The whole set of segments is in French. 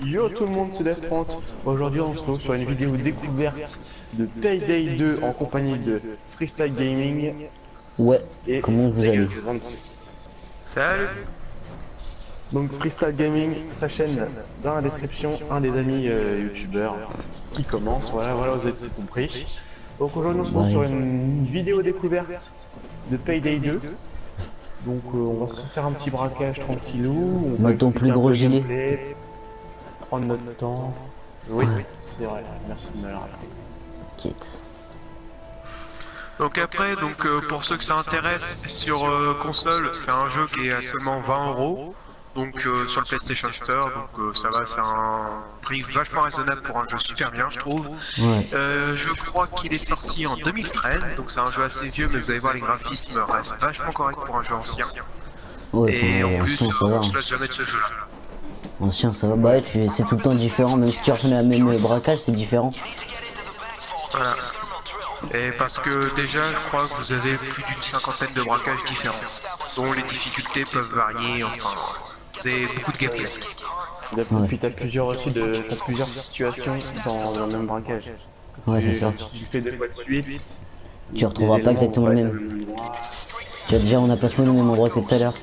Yo tout le monde, c'est Def30. Aujourd'hui on se retrouve sur une vidéo découverte de Payday 2 en compagnie de Freestyle Gaming Ouais, et comment vous allez? 26. Salut. Donc Freestyle Gaming, sa chaîne dans la description, un des amis youtubeurs qui commence, voilà, vous avez tout compris. Donc aujourd'hui on se retrouve sur une vidéo découverte de Payday 2. Donc on va se faire un petit braquage tranquillou. On va Mets ton plus gros gilet. gameplay, prendre notre temps. Oui, c'est vrai, merci de me le rappeler. Quitte. Donc après, pour ceux que ça intéresse, sur console, c'est un jeu qui est à seulement 20 €. Donc sur le PlayStation Store, donc ça va, c'est un prix vachement raisonnable pour un jeu super bien, je trouve. Ouais. Je crois qu'il est sorti en 2013, donc c'est un jeu assez vieux, mais vous allez voir, les graphismes restent vachement corrects pour un jeu ancien. Ouais, Et en plus, ancien, ça va. on se lasse jamais de ce jeu-là. Ancien, ça va. Bah ouais, c'est tout le temps différent. Même si tu refais la même braquage, c'est différent. Voilà. Et parce que déjà, je crois que vous avez plus d'une cinquantaine de braquages différents, dont les difficultés peuvent varier, enfin, c'est beaucoup de gameplay. Et puis t'as plusieurs aussi t'as plusieurs situations dans le même braquage. Ouais, c'est ça. Si tu fais deux fois de suite, Tu retrouveras pas exactement le même. Tu vois, déjà, on a pas spawné au même endroit que tout à l'heure.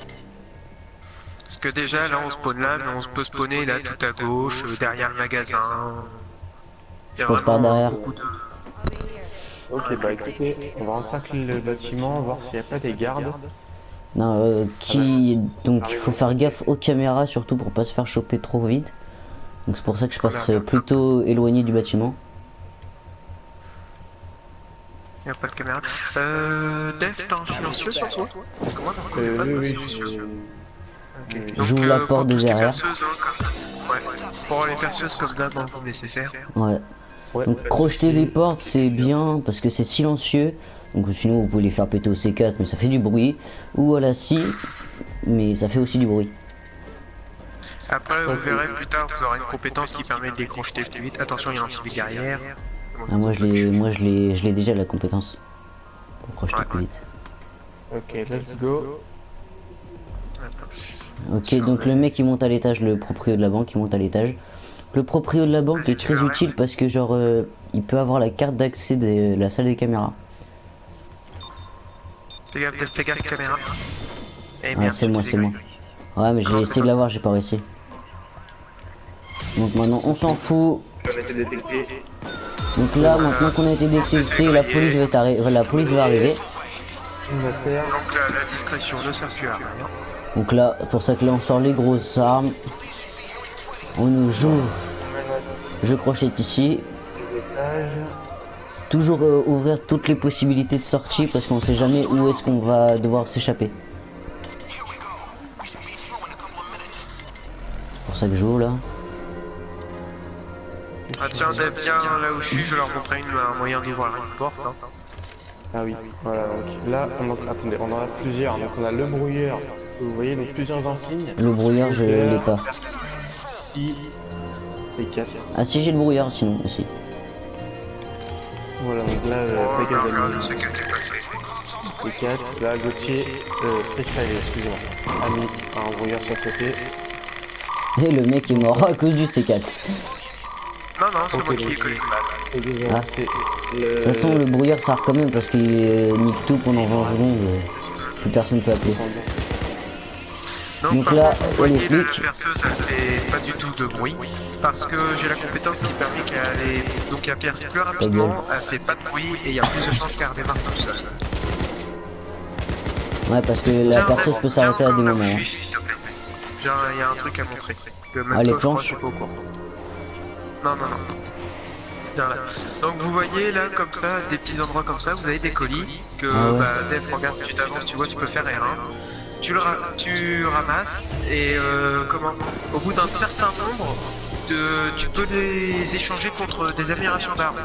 Parce que déjà, là, on spawn là, mais on peut spawner là tout à gauche, derrière le magasin. Il y a passe par vraiment derrière. beaucoup de... Ok, bah écoutez, on va encercler le bâtiment, voir s'il n'y a pas des gardes. Non, donc il faut faire gaffe aux caméras, surtout pour pas se faire choper trop vite. Donc c'est pour ça que je passe plutôt éloigné du bâtiment. Il n'y a pas de caméra. Def, t'as un silencieux sur toi? Comment on Oui, pas de oui, silencieux? Ok. J'ouvre la porte de derrière. Ouais. Pour les perceuses comme d'hab, vous me laissez faire. Ouais. Donc crocheter les portes, c'est bien parce que c'est silencieux. Donc sinon vous pouvez les faire péter au C4 mais ça fait du bruit. Ou à la scie mais ça fait aussi du bruit. Après vous verrez plus tard, vous aurez une compétence qui permet de les crocheter plus vite. Attention, il y a un civil derrière. Ah, moi je l'ai déjà la compétence. Pour crocheter plus vite. Ok, let's go. Ok, donc le mec il monte à l'étage, le proprio de la banque il monte à l'étage. Le proprio de la banque est très utile parce que genre il peut avoir la carte d'accès de la salle des caméras. Fais gaffe caméra. Eh Ouais, merde, c'est moi. Ouais, mais j'ai essayé de l'avoir, j'ai pas réussi. Donc maintenant on s'en fout. Donc là, maintenant qu'on a été détecté, la police va arriver. Donc là, la discrétion ne sert plus à rien. Donc là, pour ça que là on sort les grosses armes. On nous joue. Je crochette ici. Toujours ouvrir toutes les possibilités de sortie parce qu'on sait jamais où est-ce qu'on va devoir s'échapper. C'est pour ça que j'ouvre là. Ah tiens, Dave, viens là où je suis, je vais leur montrer un moyen d'ouvrir une porte. Hein. Ah oui, voilà, ok. Là, attendez, on en a plusieurs. Donc on a le brouilleur, vous voyez, donc plusieurs insignes. Le brouilleur, je l'ai pas. Si, c'est 4. Ah si, j'ai le brouilleur sinon aussi. Voilà, donc là, Pégase a mis c'est le 4. Là, Gauthier, Freestyle, excusez-moi, a mis un brouilleur sur le côté. Et le mec est mort à cause du C4. Non, c'est moi qui ai collé. Ah. De toute façon, le brouilleur sert quand même parce qu'il nique tout pendant 20 secondes. Plus personne peut appeler. Donc là, vous voyez, les flics. la perceuse, elle fait pas du tout de bruit parce que j'ai la compétence qui permet qu'elle perce plus rapidement, elle fait pas de bruit et il y a plus de chances qu'elle redémarre toute seule. Ouais, parce que la perceuse peut s'arrêter à des moments. Il y a un truc à montrer. Ah, les planches. Non. Tiens, là. Donc vous voyez là comme ça, des petits endroits comme ça, vous avez des colis que Dave, regarde, tu t'avances, tu vois, tu peux faire R1. Tu ramasses et au bout d'un certain nombre, tu peux les échanger contre des améliorations d'armes.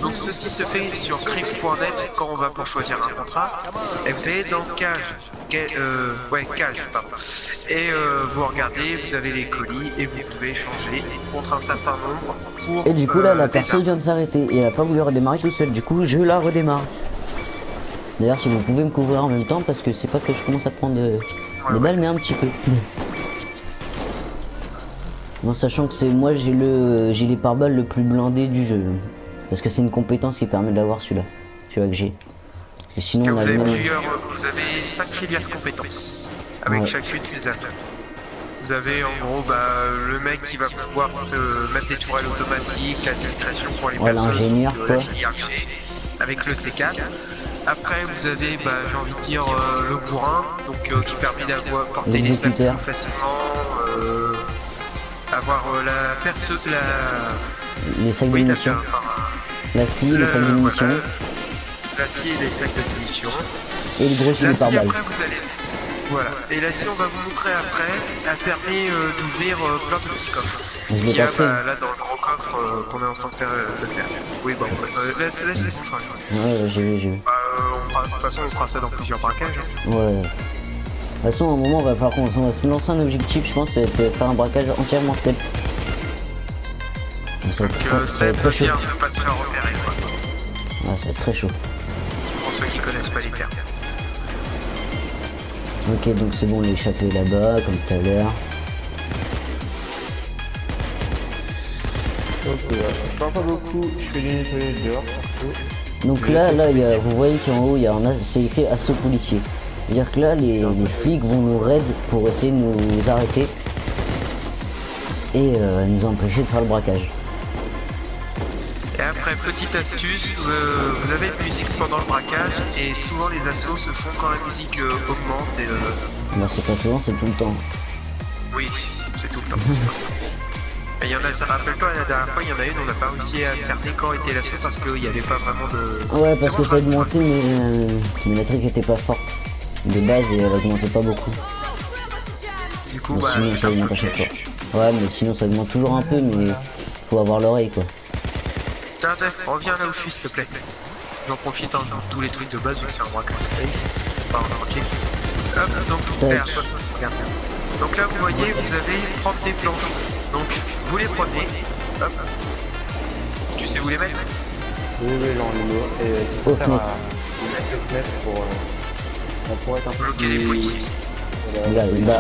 Donc ceci se fait sur crime.net quand on va pour choisir un contrat. Et vous allez dans cage, pardon. Et vous regardez, vous avez les colis et vous pouvez échanger contre un certain nombre pour. Et du coup là, la personne vient de s'arrêter et elle a pas voulu redémarrer tout seul. Du coup, je la redémarre. D'ailleurs, si vous pouvez me couvrir en même temps, parce que c'est pas que je commence à prendre des balles, mais un petit peu. En sachant que c'est moi j'ai les pare-balles le plus blindé du jeu. Parce que c'est une compétence qui permet d'avoir celui-là. Celui-là que j'ai. Et sinon on a le même. Vous avez 5 filières de compétences. Avec chacune ses attaques. Vous avez en gros le mec qui va pouvoir mettre des tourelles automatiques, la discrétion pour les personnes, l'ingénieur quoi. Avec le C4. Après vous avez j'ai envie de dire le bourrin, donc qui permet d'avoir porter les sacs plus facilement, avoir les sacs de munitions. La scie, les sacs de munitions. La scie et les sacs de munitions. Et le gros gilet pare-balles. Voilà, et la scie on va vous montrer après, elle permet d'ouvrir plein de petits coffres. Je l'ai pas fait. Là dans le gros coffre qu'on est en train de faire. Oui bon, là c'est bon je crois. Ouais, j'ai vu. De toute façon on fera ça dans plusieurs braquages. Ouais. De toute façon à un moment on va falloir qu'on va se lancer un objectif, je pense, c'est de faire un braquage entièrement stealth. Ça va être très chaud. Ne pas se faire repérer quoi. Ouais, ça va être très chaud. Pour ceux qui connaissent pas les termes. Ok, donc c'est bon, on l'a échappé là-bas, comme tout à l'heure. Ok, je parle pas beaucoup, je fais du nettoyage dehors. Donc là, vous voyez qu'en haut, c'est écrit assaut policier. C'est-à-dire que là, les flics vont nous raid pour essayer de nous arrêter et nous empêcher de faire le braquage. Et après, petite astuce, vous avez de musique pendant le braquage et souvent les assauts se font quand la musique augmente et... Bah c'est pas souvent, c'est tout le temps. Oui, c'est tout le temps. Et il y en a, ça rappelle pas, la dernière fois, il y en a une, on n'a pas réussi à cerner quand était l'assaut parce qu'il n'y avait pas vraiment de... Ouais, parce que ça augmentait, mais la trick était pas forte. De base, elle augmentait pas beaucoup. Du coup, sinon, ça augmente à chaque fois. Ouais, mais sinon, ça augmente toujours un peu, mais faut avoir l'oreille, quoi. Tiens, reviens là où je suis, s'il te plaît. J'en profite, hein, genre tous les trucs de base, vu que c'est un braquage safe. Enfin, ok. Hop, donc, regarde. Donc là, vous voyez, vous avez 30 des planches. Donc, vous les prenez. Hop. Tu sais où les mettre? Oui, dans le lot. Et ça sert à mettre les fenêtres pour être un peu bloquer les policiers.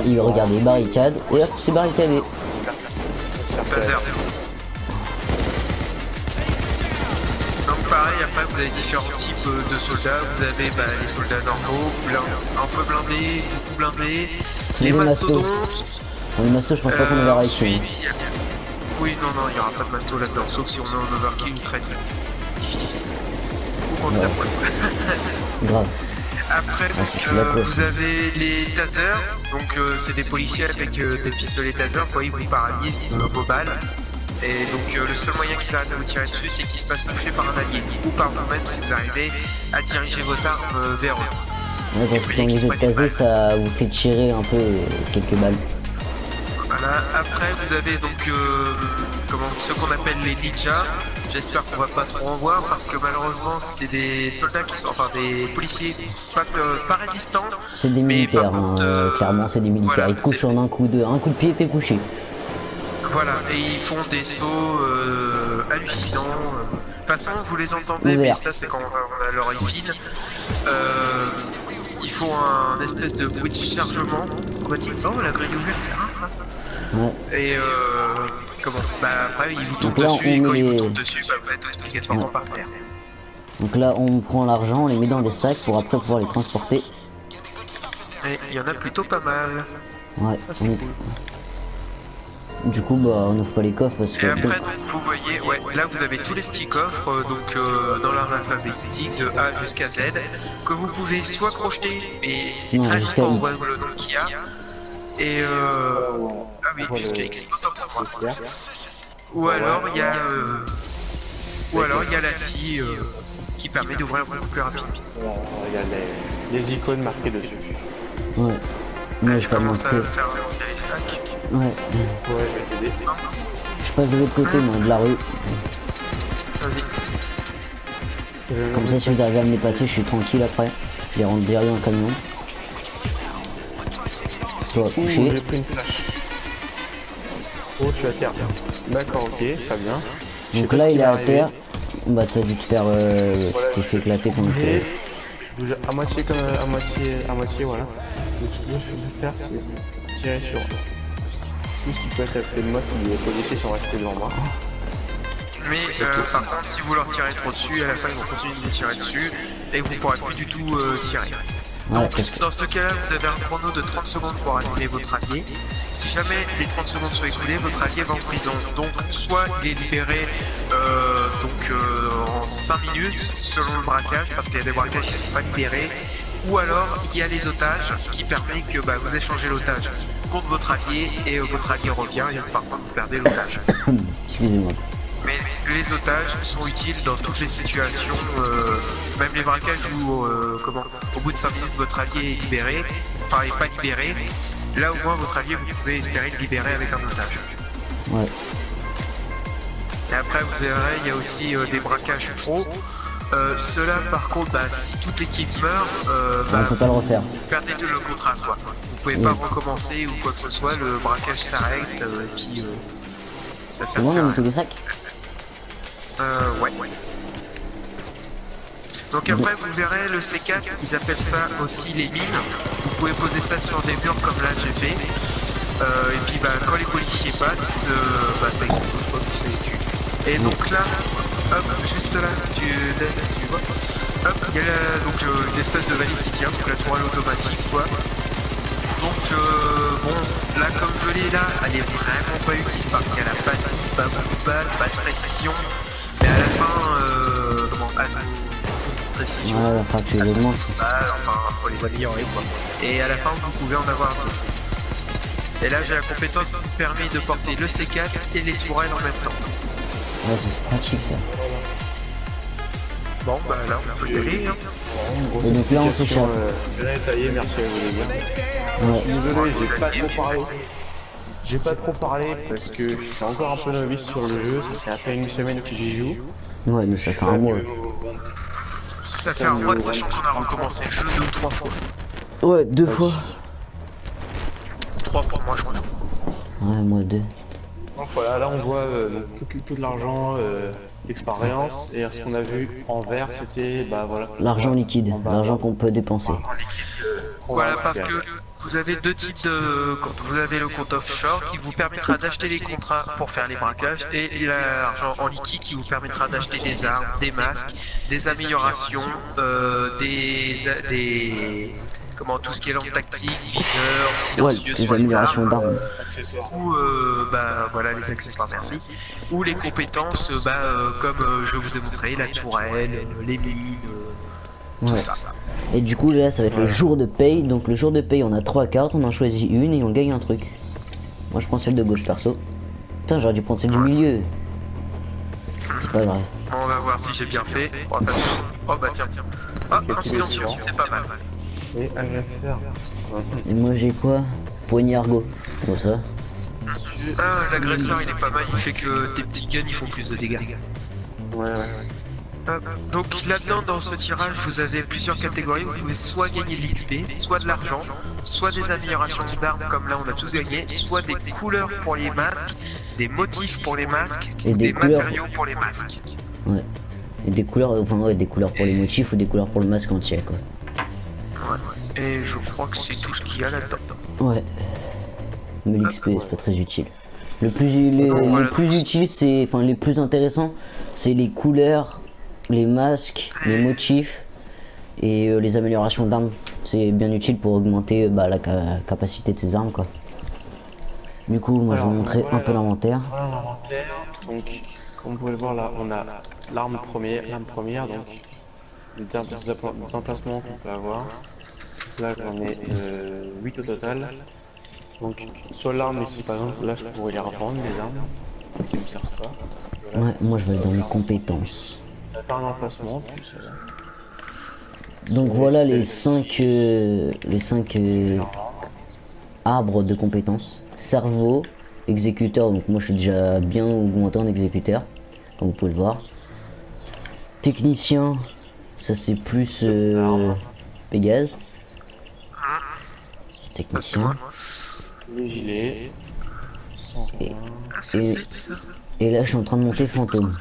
Il regarde les barricades, et hop, c'est barricadé. Taser. Donc pareil, après vous avez différents types de soldats. Vous avez les soldats normaux, un peu blindés, beaucoup blindés, les mastodontes. Les mastos, je pense pas qu'on va réussir. Oui, non, il n'y aura pas de masto là-dedans, sauf si on est en overkill ou très difficile. Ou en taposse. Grave. Après, vous avez les tasers, donc c'est des policiers avec des pistolets taser, quoi, ils vous paralysent vos balles. Et donc le seul moyen qu'ils arrêtent de vous tirer dessus, c'est qu'ils se fassent toucher par un allié, ou par vous-même si vous arrivez à diriger votre arme vers eux. Ouais, parce que quand vous êtes tasé, ça vous fait tirer un peu quelques balles. Voilà, après vous avez donc ceux qu'on appelle les ninjas. J'espère qu'on va pas trop en voir parce que malheureusement c'est des soldats qui sont, enfin des policiers pas résistants. C'est des militaires, clairement c'est des militaires. Voilà, ils te couchent en un coup de pied, t'es couché. Voilà, et ils font des sauts hallucinants. De toute façon vous les entendez, mais ça c'est quand on a l'oreille fine. Ils font un espèce de bruit de chargement. On va dire, oh la grille ouverte, c'est rare ça. Ouais. Et après ils vous tombent dessus et quand ils vous tombent dessus, vous êtes obligatoirement par terre. Donc là on prend l'argent, on les met dans des sacs pour après pouvoir les transporter. Et il y en a plutôt pas mal. Ouais. Ça c'est cool. Du coup on n'ouvre pas les coffres parce que... Et après donc, vous voyez, là vous avez tous les petits coffres donc dans l'ordre alphabétique de A jusqu'à Z que vous pouvez soit crocheter, et c'est très longtemps on voit le nom qu'il y a. Et ah oui, jusqu'à X, ou alors il y a la scie qui permet d'ouvrir beaucoup plus rapidement. Il y a les icônes marquées dessus. Ouais. Mais je commence à faire avancer les sacs. Ouais. Je vais t'aider. Je passe de l'autre côté, moi, de la rue. Vas-y. Comme ça, si vous arrivez à me les passer, je suis tranquille après. Je les rentre derrière un camion. Toi, couché. J'ai pris une flash. Oh, je suis à terre. D'accord, ok, très bien. Donc là, il est à terre. Bah, t'as dû te faire. Tu t'es fait éclater comme je bouge à moitié, comme à moitié, voilà. Ce que je vais faire, c'est tirer sur Tout ce qui peut être à côté de moi si les policiers sont restés devant moi. Mais par contre, si vous leur tirez trop dessus, à la fin ils vont continuer de vous tirer dessus et vous pourrez plus du tout tirer. Ouais, Donc dans ce cas-là, vous avez un chrono de 30 secondes pour allumer votre allié. Si jamais les 30 secondes sont écoulées, votre allié va en prison. Donc soit il est libéré en 5 minutes selon le braquage, parce qu'il y a des braquages qui ne sont pas libérés, ou alors il y a les otages qui permettent que vous échangez l'otage contre votre allié et votre allié revient et par contre vous perdez l'otage. Excusez-moi. Mais les otages sont utiles dans toutes les situations, même les braquages où, au bout de 5 minutes, votre allié est libéré, enfin, est pas libéré. Là, au moins, votre allié, vous pouvez espérer le libérer avec un otage. Ouais. Et après, vous verrez, il y a aussi des braquages pro. Ceux-là, par contre, si toute l'équipe meurt, On peut pas le refaire. vous perdez le contrat, quoi. Vous pouvez pas recommencer ou quoi que ce soit, le braquage s'arrête, et puis ça C'est sert bon, à on a rien. tous les sacs? Ouais. Donc après vous verrez le C4, ils appellent ça aussi les mines. Vous pouvez poser ça sur des murs comme là j'ai fait. Et puis quand les policiers passent, ça explose pas, ça les tue. Et donc là, hop, juste là, tu vois, hop, il y a une espèce de valise qui tient, donc la tourelle automatique quoi. Donc là comme je l'ai là, elle est vraiment pas utile parce qu'elle a pas de tir, pas beaucoup de balles, pas de précision. Mais à la fin, beaucoup de précision. Ouais, enfin tu les augmentes. Faut les améliorer quoi. Et à la fin, vous pouvez en avoir deux. Et là, j'ai la compétence qui permet de porter le C4 et les tourelles en même temps. Ouais, c'est pratique ça. Bon, là, on peut y aller. Hein. Et donc là, on s'échappe. Bien détaillé, merci à vous les gars. Je suis désolé, j'ai pas trop parlé. J'ai pas trop parlé parce que je suis encore un peu novice sur le jeu, ça fait à peine une semaine que j'y joue. Ouais, mais ça fait un mois. Ça fait un mois, sachant qu'on a recommencé le jeu 2 ou 3 fois. Ouais, 2 fois. 3 pour moi, je crois. Ouais, moi 2. Donc voilà, là on voit tout l'argent d'expérience et ce qu'on a vu en vert c'était voilà. L'argent liquide, l'argent qu'on peut dépenser. Voilà, parce que vous avez deux types de comptes. Vous avez le compte offshore qui vous permettra d'acheter les contrats pour faire les braquages et l'argent en liquide qui vous permettra d'acheter des armes, des masques, des améliorations, tout ce qui est lampe tactique, viseur, Ouais, silencieux les sur les améliorations armes, d'armes. ou voilà les accessoires, merci, ou les compétences comme je vous ai montré, la tourelle, les mines, tout Ouais. ça. Et du coup, là, ça va être le jour de paye. Donc, le jour de paye, on a 3 cartes, on en choisit une et on gagne un truc. Moi, je prends celle de gauche perso. Putain, j'aurais dû prendre celle du milieu. C'est pas grave. On va voir si j'ai bien fait. On va passer. Oh bah tiens. Ah, un silencieux, c'est pas mal. Et agresseur. Et moi, j'ai quoi? Poignard go. Bon, ça. Ah, l'agresseur il est pas mal, il fait que tes petits guns ils font plus de dégâts. Ouais. Donc là-dedans, dans ce tirage, vous avez plusieurs catégories. Vous pouvez soit gagner de l'XP, soit de l'argent, soit des améliorations d'armes comme là on a tous gagné, soit des couleurs pour les masques, des motifs pour les masques Et ou des des couleurs. matériaux pour les masques. Ouais. Et des couleurs, enfin, ouais, des couleurs pour les motifs ou des couleurs pour le masque entier, quoi. Ouais. Et je crois que c'est tout ce qu'il y a là-dedans. Ouais. Mais l'XP, c'est pas très utile. Les plus utiles, c'est, enfin, les plus intéressants, c'est les couleurs, les masques, les motifs et les améliorations d'armes. C'est bien utile pour augmenter la capacité de ces armes, quoi. Du coup, moi, je vais vous montrer un peu l'inventaire. Voilà l'inventaire. Donc, comme vous pouvez le voir là, on a l'arme première, donc des emplacements qu'on peut avoir. Là, j'en ai 8 au total. Donc, sur l'arme ici, par exemple, là, je pourrais les revendre, les armes, qui ne me servent pas. Voilà. Ouais, moi, je vais aller dans les compétences. Faire un emplacement, puis ça va. Donc voilà les 5 arbres de compétences. Cerveau, exécuteur, donc moi je suis déjà bien augmenté en exécuteur, comme vous pouvez le voir. Technicien, ça c'est plus Pégase. Technicien. Le gilet. Et là je suis en train de monter fantôme.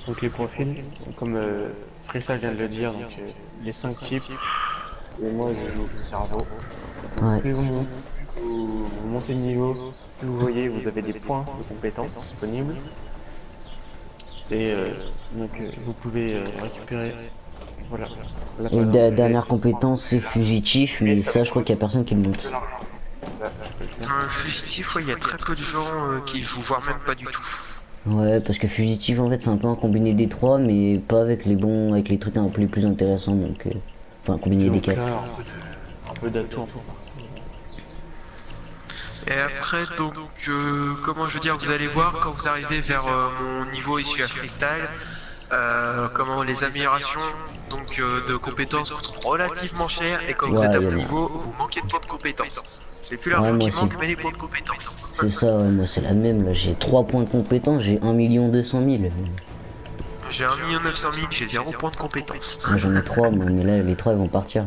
Donc les profils, comme Frissa vient de le dire, donc les 5 types. Et moi je joue cerveau. Ouais. Plus vous montez de niveau, si vous voyez, vous avez des points de compétences disponibles. Et vous pouvez récupérer. Voilà. Là, par Et exemple, dernière compétence, c'est fugitif, mais ça, je crois qu'il y a personne qui le monte. de l'argent. Là, je peux le faire. Fugitif, ouais, il y a très peu de gens qui jouent, voire même pas du tout. Ouais, parce que fugitif, en fait, c'est un peu un combiné des trois, mais pas avec les bons, avec les trucs un peu les plus intéressants, donc... Enfin, un combiné des Donc quatre. là, un peu d'atouts un peu partout. Et après, donc, comment je veux dire, vous allez voir quand vous arrivez vers mon niveau issu à freestyle, comment les améliorations donc de compétences coûtent relativement cher et quand vous Ouais, êtes à y a mon le- niveau, vous manquez de points de compétences. C'est plus Ouais, l'argent moi qui aussi. manque, mais les points de compétences. C'est ça, ouais, moi c'est la même, là, j'ai 3 points de compétence, j'ai 1 200 000. J'ai 1 900 000, j'ai 0 points de compétences. Moi j'en ai 3, moi, mais là, les 3 ils vont partir.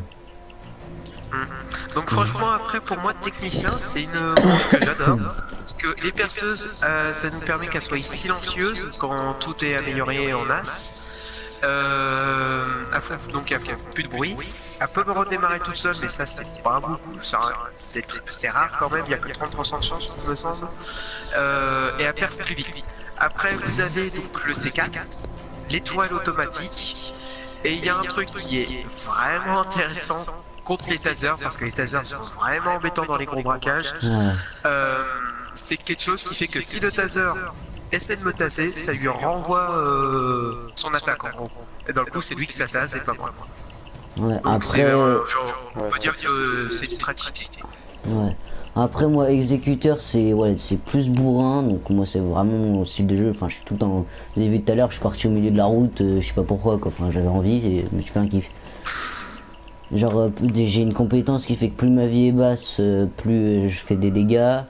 Donc franchement après pour moi technicien c'est une branche que j'adore parce que les perceuses ça nous permet qu'elles soient silencieuses quand tout est amélioré en as donc elles font plus de bruit, elles peuvent redémarrer toutes seules mais ça c'est pas beaucoup, c'est rare quand même, il y a que 30% de chance il me semble, et elles percent plus vite. Après vous avez donc le C4, l'étoile automatique, et il y a un truc qui est vraiment intéressant contre les tasers, parce que les tasers sont vraiment embêtants dans les gros braquages. Ouais, C'est quelque chose qui fait que si le taser essaie de me taser, ça lui renvoie son attaque en gros. Et dans le coup, c'est lui qui s'attase et pas moi. ouais, Donc c'est après... genre, on peut dire que c'est du stratégie. Ouais. Après moi exécuteur c'est c'est plus bourrin, donc moi c'est vraiment mon style de jeu, enfin je suis tout le temps, vous avez vu tout à l'heure je suis parti au milieu de la route, je sais pas pourquoi quoi, enfin j'avais envie et je me suis fait un kiff. Genre j'ai une compétence qui fait que plus ma vie est basse, plus je fais des dégâts.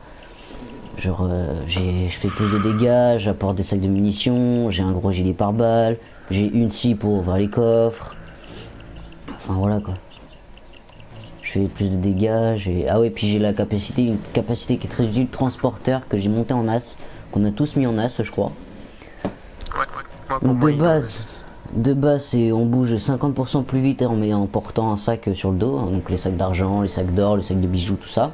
Genre je fais plus de dégâts, j'apporte des sacs de munitions, j'ai un gros gilet pare-balles, j'ai une scie pour ouvrir les coffres. Enfin voilà quoi. Je fais plus de dégâts, ah ouais puis j'ai une capacité qui est très utile, transporteur que j'ai monté en as, qu'on a tous mis en as je crois. Ouais, moi, pour Donc moi, de base c'est on bouge 50% plus vite en portant un sac sur le dos, hein, donc les sacs d'argent, les sacs d'or, les sacs de bijoux, tout ça.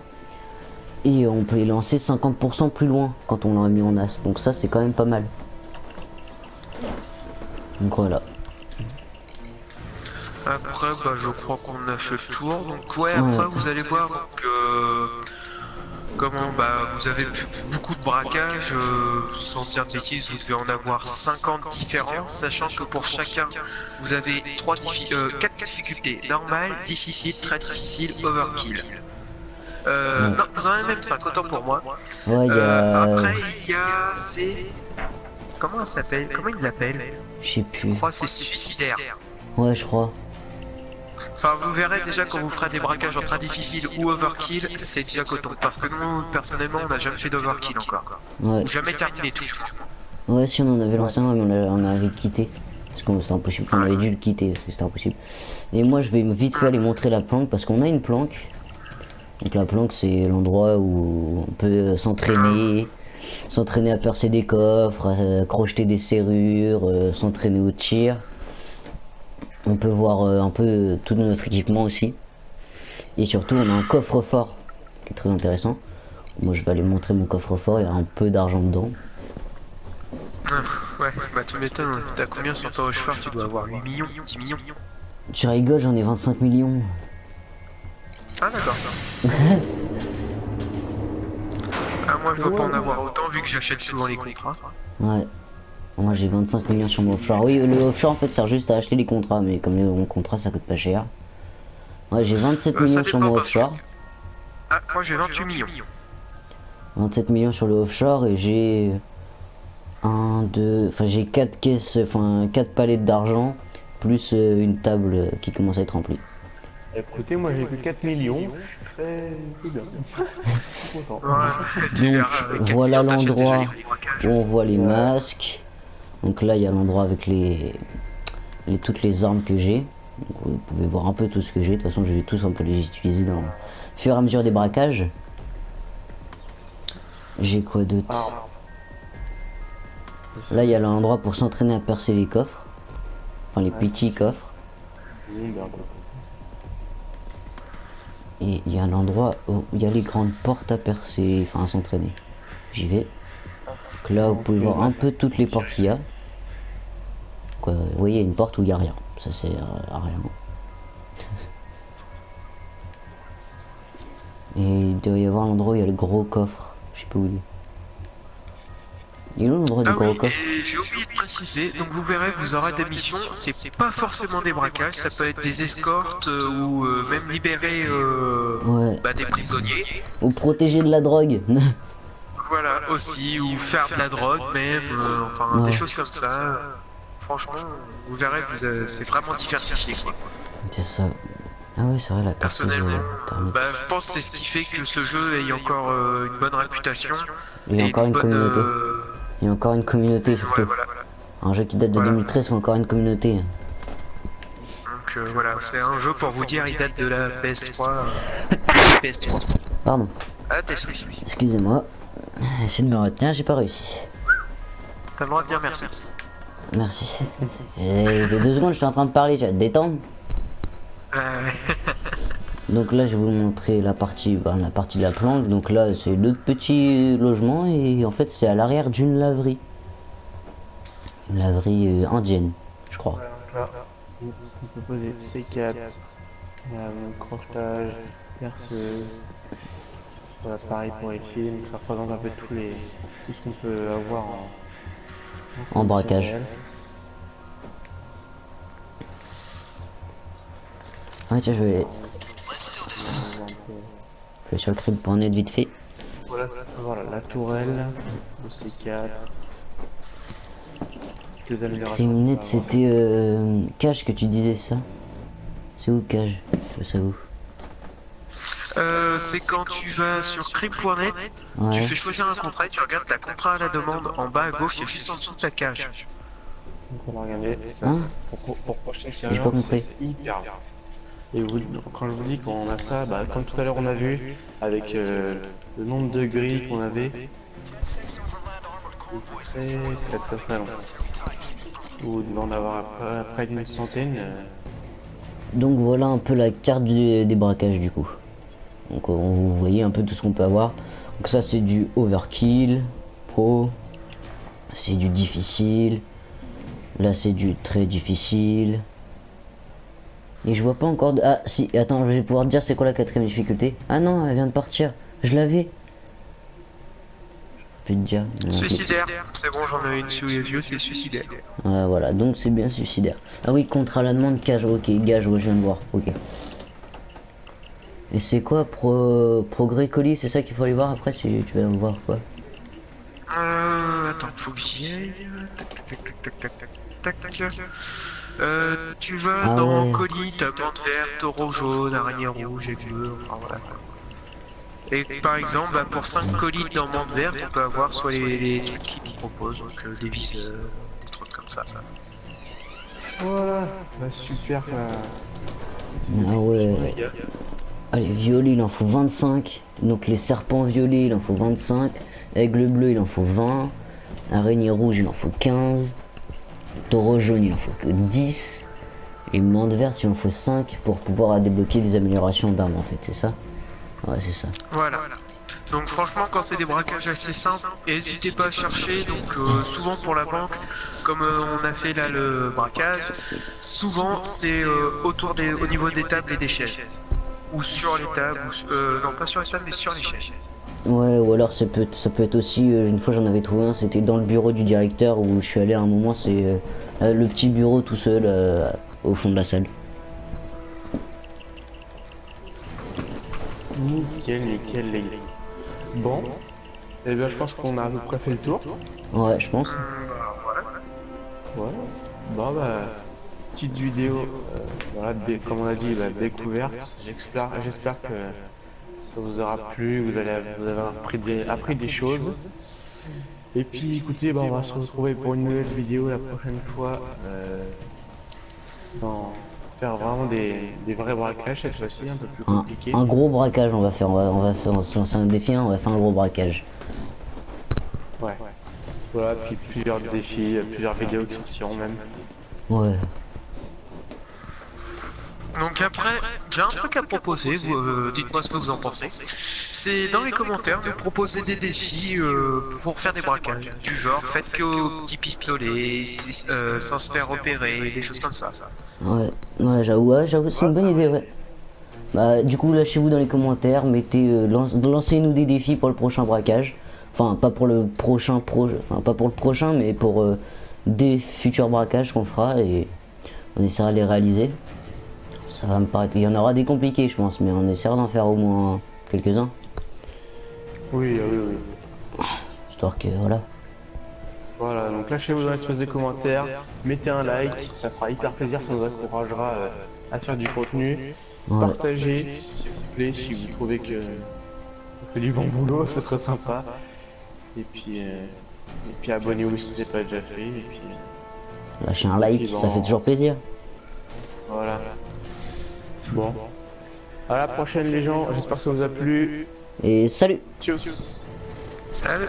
Et on peut les lancer 50% plus loin quand on l'a mis en as, donc ça c'est quand même pas mal. Donc voilà. Après, bah, je crois qu'on a fait le tour. Donc, ouais, après, vous allez voir donc, comment bah, vous avez beaucoup de braquages. Sans dire de bêtises, vous devez en avoir 50 différents, sachant que pour chacun, vous avez 4 difficultés normales, difficile, très difficile, overkill. Non, vous en avez même 5, autant pour moi. Ouais, Après, il y a. Comment elle s'appelle? Comment il l'appelle? Je sais plus. Je crois que c'est suicidaire. Ouais, je crois. Enfin, vous verrez déjà quand vous ferez des braquages en très difficile ou overkill, c'est déjà coton. Parce que nous, personnellement, on n'a jamais fait d'overkill encore. Ouais. Ou jamais terminé tout. Ouais, si on en avait lancé un, mais on avait quitté. Parce que c'était impossible. Enfin, on avait dû le quitter parce que c'était impossible. Et moi, je vais vite fait aller montrer la planque parce qu'on a une planque. Donc la planque, c'est l'endroit où on peut s'entraîner à percer des coffres, à crocheter des serrures, s'entraîner au tir. On peut voir un peu tout notre équipement aussi. Et surtout, on a un coffre-fort qui est très intéressant. Moi, je vais aller montrer mon coffre-fort, il y a un peu d'argent dedans. Ouais, bah tu m'étonnes, t'as combien sur ton roche Tu dois avoir 8 millions, 10 millions. Tu rigoles, j'en ai 25 millions. Ah d'accord. Ah moi je veux pas en avoir autant vu que j'achète souvent les contrats. Ouais. Moi j'ai 25 millions sur mon offshore. Oui, le offshore en fait sert juste à acheter les contrats, mais comme mon contrat ça coûte pas cher. Ouais, j'ai 27 millions sur mon offshore. Ah, moi j'ai 28 millions. 27 millions sur le offshore et j'ai j'ai 4 caisses, enfin 4 palettes d'argent, plus une table qui commence à être remplie. Écoutez, moi j'ai que 4 millions, je suis très bien. Je suis content. Ouais, Donc voilà l'endroit où on voit les masques. Donc là il y a l'endroit avec toutes les armes que j'ai. Donc, vous pouvez voir un peu tout ce que j'ai. De toute façon je vais tous un peu les utiliser dans le fur et à mesure des braquages. J'ai quoi d'autre? Là il y a l'endroit pour s'entraîner à percer les coffres. Enfin les petits coffres. Et il y a un endroit où il y a les grandes portes à percer, enfin à s'entraîner. J'y vais. Donc là, vous pouvez voir un peu toutes les portes qu'il y a. Quoi, vous voyez, il y a une porte où il n'y a rien. Ça sert à rien. Et il doit y avoir l'endroit où il y a le gros coffre. Je sais pas où il est. Il est où l'endroit du Ah gros oui, coffre? et j'ai oublié de préciser, donc vous verrez, vous aurez des missions, c'est pas forcément des braquages, ça peut être des escortes ou même libérer Ouais. bah, des prisonniers. Ou protéger de la drogue. Voilà, aussi, ou faire de la drogue même, enfin Ouais. des choses comme ça. Franchement, vous verrez, c'est vraiment diversifié quoi. C'est ça. Ah ouais, c'est vrai, la perceuse Personnellement, thermique. bah, je pense que c'est ce qui fait que ce jeu ait encore une bonne réputation. Il y a et encore une communauté. euh, Il y a encore une communauté surtout. ouais, voilà. Un jeu qui date de Voilà. 2013, ou encore une communauté. Donc voilà, c'est un jeu pour vous dire, il date de la PS3. PS3. Pardon, Ah, t'es souris. excusez-moi. Essayez de me retenir, j'ai pas réussi. T'as le droit de dire merci. Merci. Et il y a 2 secondes, j'étais en train de parler, tu vas te détendre. Ouais. Donc là, je vais vous montrer la partie de la planque. Donc là, c'est l'autre petit logement et en fait, c'est à l'arrière d'une laverie. Une laverie indienne, je crois. Voilà, on peut poser C4, crochetage, perceuse. Voilà, pareil pour les films, ça représente un peu tout ce qu'on peut avoir En braquage. réel. Ouais, tiens, je vais On voit un peu- sur le crib.net vite fait. Voilà, la tourelle, le C4. Les améliorations. Crib.net, c'était Cage que tu disais ça. C'est où Cage? Je sais où. C'est quand tu vas sur crib.net, Ouais. tu fais choisir un contrat et tu regardes ta contrat à la demande en bas à gauche, c'est juste en dessous de ta cage. Donc on va regarder ça. Hein? Pour prochain J'ai pas serveur, compris. c'est hyper bien. Et quand je vous dis qu'on a ça, bah, comme tout à l'heure on a vu, avec le nombre de grilles qu'on avait, c'est très très long. Ou d'en avoir près d'une centaine. Donc voilà un peu la carte des braquages du coup. Donc vous voyez un peu tout ce qu'on peut avoir. Donc ça c'est du overkill, pro, c'est du difficile, là c'est du très difficile. Et je vois pas encore de... Ah si, attends, je vais pouvoir te dire c'est quoi la 4ème difficulté. Ah non, elle vient de partir, je l'avais. Je peux te dire. Suicidaire, c'est bon, j'en ai une sous les yeux, c'est suicidaire. Ah voilà, donc c'est bien suicidaire. Ah oui, contre à la demande, cage, ok, gage, ouais, je viens de voir, ok. Et c'est quoi, progrès colis, c'est ça qu'il faut aller voir après, si tu vas voir quoi? Attends, faut que j'y aille. Tac. Tu vas Ah dans ouais. colis, t'as bande verte, taureau jaune, araignée rouge et bleu, enfin voilà. Et par exemple, bah, pour 5 colis dans bande verte, on peut avoir soit les trucs qu'ils proposent, donc des viseurs, des trucs comme ça. Voilà, bah super. Ah ouais. Allez, violet, il en faut 25. Donc les serpents violets, il en faut 25. Aigle bleu, il en faut 20. Araignée rouge, il en faut 15. Taureau jaune, il en faut que 10. Et mande verte, il en faut 5 pour pouvoir débloquer des améliorations d'armes en fait, c'est ça? Ouais, c'est ça. Voilà. Donc franchement, quand c'est des braquages assez simples, n'hésitez pas à chercher. Donc souvent pour la banque, comme on a fait là le braquage, souvent c'est au niveau des tables et des chaises, ou sur les tables, non pas sur les tables mais sur les chaises. Ouais, ou alors ça peut être aussi, une fois j'en avais trouvé un, c'était dans le bureau du directeur où je suis allé à un moment, c'est le petit bureau tout seul au fond de la salle. Nickel les gars. Bon, et bien je pense qu'on a à peu près fait le tour. Ouais, je pense. Voilà. Bon bah, petite vidéo, voilà, comme on a dit, bah, découverte. J'espère que ça vous aura plu, vous avez appris des choses. Et puis écoutez, bah, on va se retrouver pour une nouvelle vidéo la prochaine fois. Faire vraiment des vrais braquages cette fois-ci, un peu plus compliqué. Un gros braquage on va faire, on va se lancer un défi, on va faire un gros braquage. Ouais. Voilà, puis plusieurs défis, plusieurs vidéos qui sortiront même. Ouais. Donc après, j'ai un truc à proposer, dites-moi ce que vous en pensez. C'est dans les commentaires de proposer des défis pour faire des braquages. Du genre, faites que au petit pistolet, sans se faire repérer, des choses comme ça. Ouais, j'avoue, c'est une bonne idée, ouais. Bah, du coup, lâchez-vous dans les commentaires, lancez-nous des défis pour le prochain braquage. Enfin, pas pour le prochain pas pour le prochain, mais pour des futurs braquages qu'on fera et on essaiera de les réaliser. Ça va me paraître, il y en aura des compliqués, je pense, mais on essaiera d'en faire au moins quelques-uns. Oui, oui, oui. Histoire que, voilà. Voilà, donc lâchez-vous dans l'espace des commentaires, mettez un like, ça fera hyper plaisir, ça nous encouragera à faire du contenu. Ouais. Partagez, s'il vous plaît, si vous trouvez que on fait du bon boulot, ce serait sympa. Et puis abonnez-vous si ce n'est pas déjà fait. Et puis Lâchez un like, ça fait toujours plaisir. voilà. Bon. À la prochaine les gens, j'espère que ça vous a plu. Et salut! Tchuss. Salut.